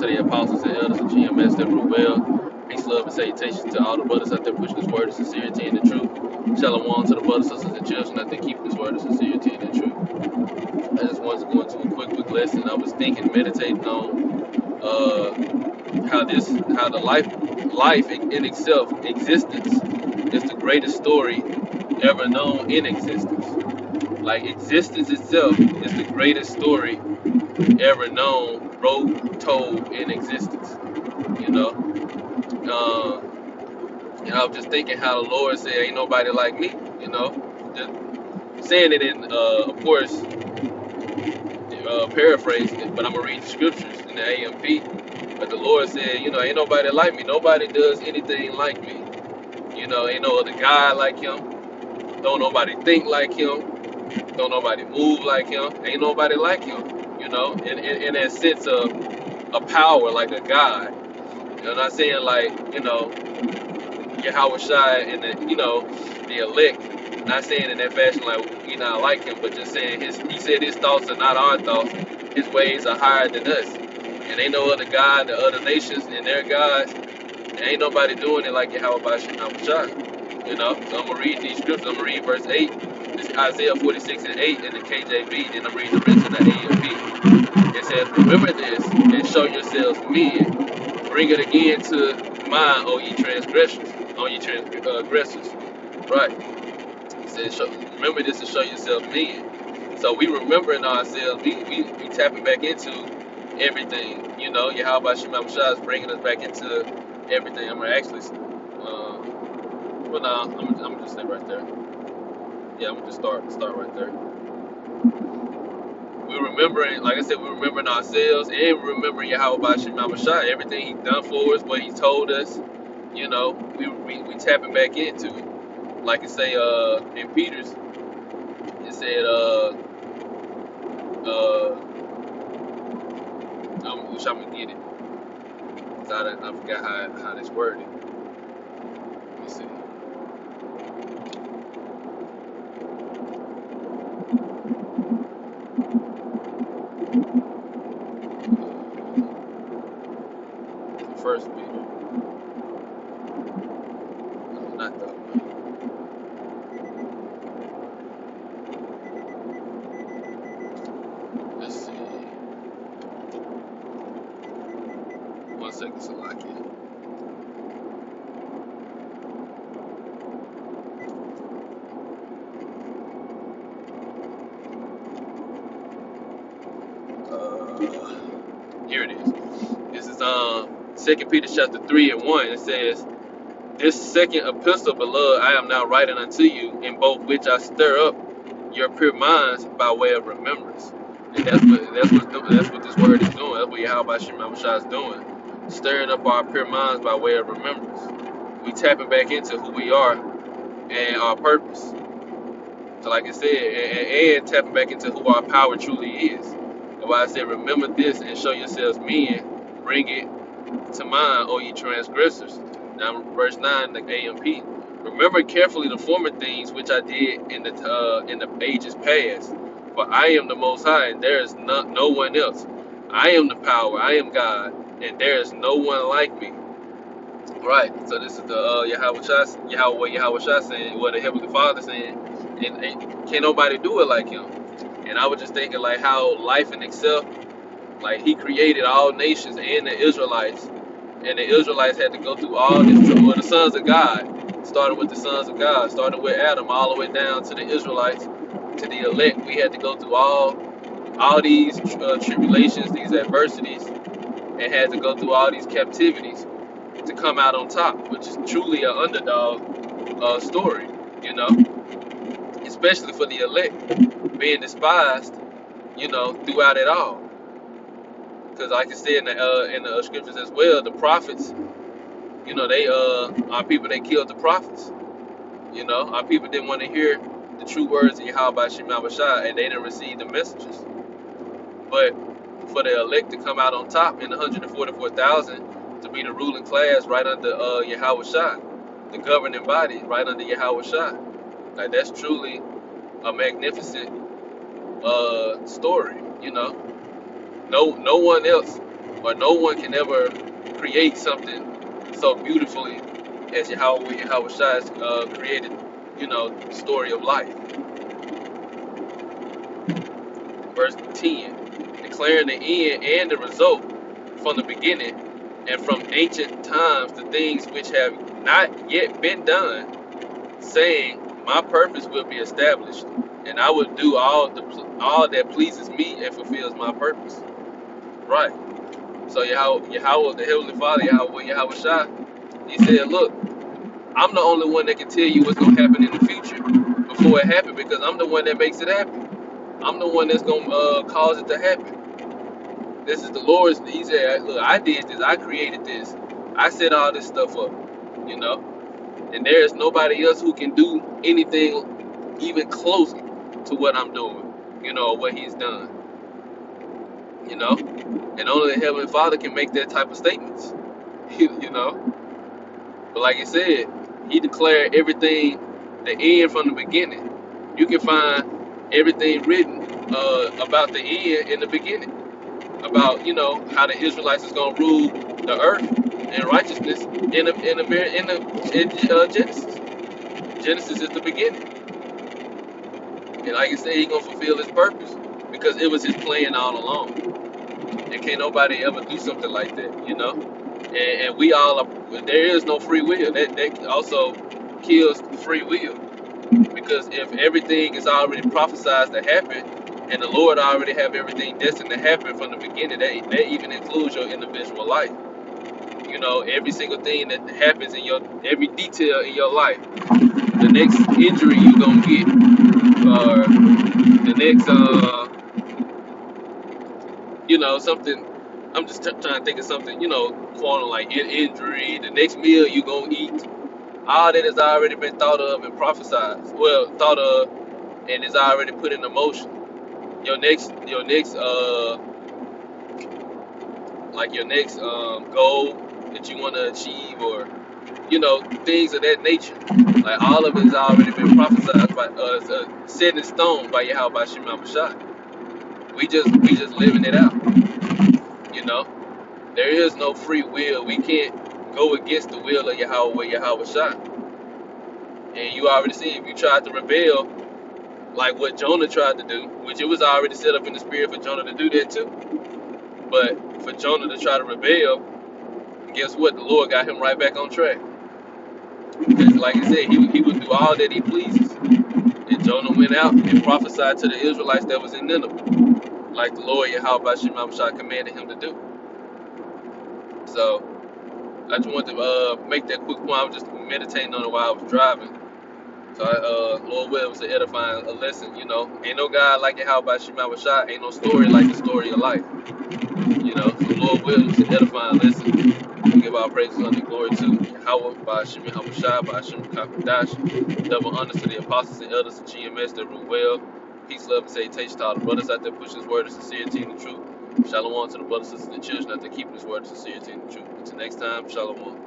to the apostles and elders of GMS that rule well. Peace, love, and salutations to all the brothers out there pushing this word of sincerity and the truth. Shalom to the brothers, sisters, and children out there keeping this word of sincerity and the truth. I just wanted to go into a quick lesson. I was thinking, meditating on how the life in itself, existence, is the greatest story ever known in existence. Like existence itself is the greatest story ever known, wrote, told in existence. You know, uh, and I was just thinking how the Lord said, "Ain't nobody like me." You know, just saying it in, of course, paraphrasing it, but I'm gonna read the scriptures in the AMP. But the Lord said, you know, ain't nobody like me. Nobody does anything like me. You know, ain't no other God like Him. Don't nobody think like Him. Don't nobody move like Him. Ain't nobody like Him. You know, in that sense of a power like a God. You know, not saying like, you know, Yahweh Shai and the, you know, the elect. Not saying in that fashion like we not like Him, but just saying He said His thoughts are not our thoughts. His ways are higher than us. And ain't no other God, the other nations and their gods. And ain't nobody doing it like Yahweh Bashim Shai. You know, so I'm gonna read these scriptures. I'm gonna read verse 8. This is Isaiah 46 and 8 in the KJV, and I'm reading the rest of the AMP. It says, "Remember this and show yourselves men. Bring it again to mind, O ye transgressors, O ye transgressors." Right. It says, remember this and show yourselves men. So we remembering ourselves. We tapping back into everything. You know, Yahweh Shema Shai is bringing us back into everything. I'm gonna actually, well, nah, I'm gonna just stay right there. Yeah, I'm gonna just start right there. We're remembering, like I said, we're remembering ourselves and remembering Yahweh Shema Shai, everything He done for us, what He told us. You know, we tapping back into it. Like it say in Peter's, it said I wish I'm gonna get it. I forgot how this worded. Let me see. First Peter. No, not that one. Let's see. 1 second, Salakia. Here it is. This is 2 Peter chapter 3 and 1. It says, "This second epistle, beloved, I am now writing unto you, in both which I stir up your pure minds by way of remembrance." And that's what this word is doing. That's what Yahweh Shema Shai is doing, stirring up our pure minds by way of remembrance. We tapping back into who we are and our purpose. So, like I said, and tapping back into who our power truly is. That's why I said, remember this and show yourselves men. Bring it to mind, O ye transgressors. Now, verse 9, the AMP. "Remember carefully the former things which I did in the ages past. For I am the Most High, and there is no one else. I am the power, I am God, and there is no one like me." Right. So this is the Yahweh Shai saying, what the Heavenly Father saying, and can't nobody do it like Him. And I was just thinking like how life in itself, like He created all nations and the Israelites. And the Israelites had to go through all this, well, the sons of God, starting with the sons of God, starting with Adam, all the way down to the Israelites, to the elect. We had to go through all these tribulations, these adversities, and had to go through all these captivities to come out on top, which is truly an underdog story, you know, especially for the elect, being despised, you know, throughout it all. Because like I said in the scriptures as well, the prophets, you know, they our people, they killed the prophets. You know, our people didn't want to hear the true words of Yahweh Shema Shai, and they didn't receive the messages. But for the elect to come out on top in the 144,000 to be the ruling class right under Yahweh Shai, the governing body right under Yahweh Shai, like that's truly a magnificent story. You know, no one else or no one can ever create something so beautifully as Yahweh Shai created, the story of life. Verse 10, declaring the end and the result from the beginning and from ancient times the things which have not yet been done, saying, my purpose will be established, and I will do all that pleases me and fulfills my purpose. Right. So Yahweh, the Heavenly Father, Yahweh Shai, he said, look, I'm the only one that can tell you what's going to happen in the future before it happens, because I'm the one that makes it happen. I'm the one that's going to cause it to happen. This is the Lord's. He said, look, I did this. I created this. I set all this stuff up, and there is nobody else who can do anything even close to what I'm doing, or what he's done, and only the Heavenly Father can make that type of statements, But like I said, he declared everything, the end from the beginning. You can find everything written about the end in the beginning, about how the Israelites is gonna rule the earth in righteousness in Genesis. Genesis is the beginning, and like I said, he gonna fulfill his purpose because it was his plan all along. And can't nobody ever do something like that, And we all are, there is no free will. That also kills free will, because if everything is already prophesied to happen, and the Lord already have everything destined to happen from the beginning, that even includes your individual life. Every single thing that happens in every detail in your life, the next injury you're gonna get, or the next something. I'm just trying to think of something, quantum, like injury, the next meal you gonna eat. All that has already been thought of and prophesied. Well, thought of, and is already put into motion. Your next like your next goal that you want to achieve, or things of that nature. Like all of it has already been prophesied by set in stone by Yahweh Shema Shai. We just living it out. There is no free will. We can't go against the will of Yahweh Shai. And you already see, if you tried to rebel, like what Jonah tried to do, which it was already set up in the spirit for Jonah to do that too. But for Jonah to try to rebel, guess what? The Lord got him right back on track. Because like I said, he would do all that he pleases. And Jonah went out and prophesied to the Israelites that was in Nineveh, like the Lord Yahweh Shema Shai commanded him to do. So I just wanted to make that quick point. I was just meditating on it while I was driving. So Lord will, was an edifying lesson. Ain't no God like Yahweh Shema Shai. Ain't no story like the story of life. So Lord will, was an edifying lesson. We give our praises and glory to Yahweh, by Hashem Shai, by Hashem Kakadash. Double honors to the apostles and elders of GMS that rule well. Peace, love, and salutation to all the brothers out there pushing His word of sincerity and the truth. Shalom to the brothers and sisters and the children out there keeping His word of sincerity and the truth. Until next time, Shalom.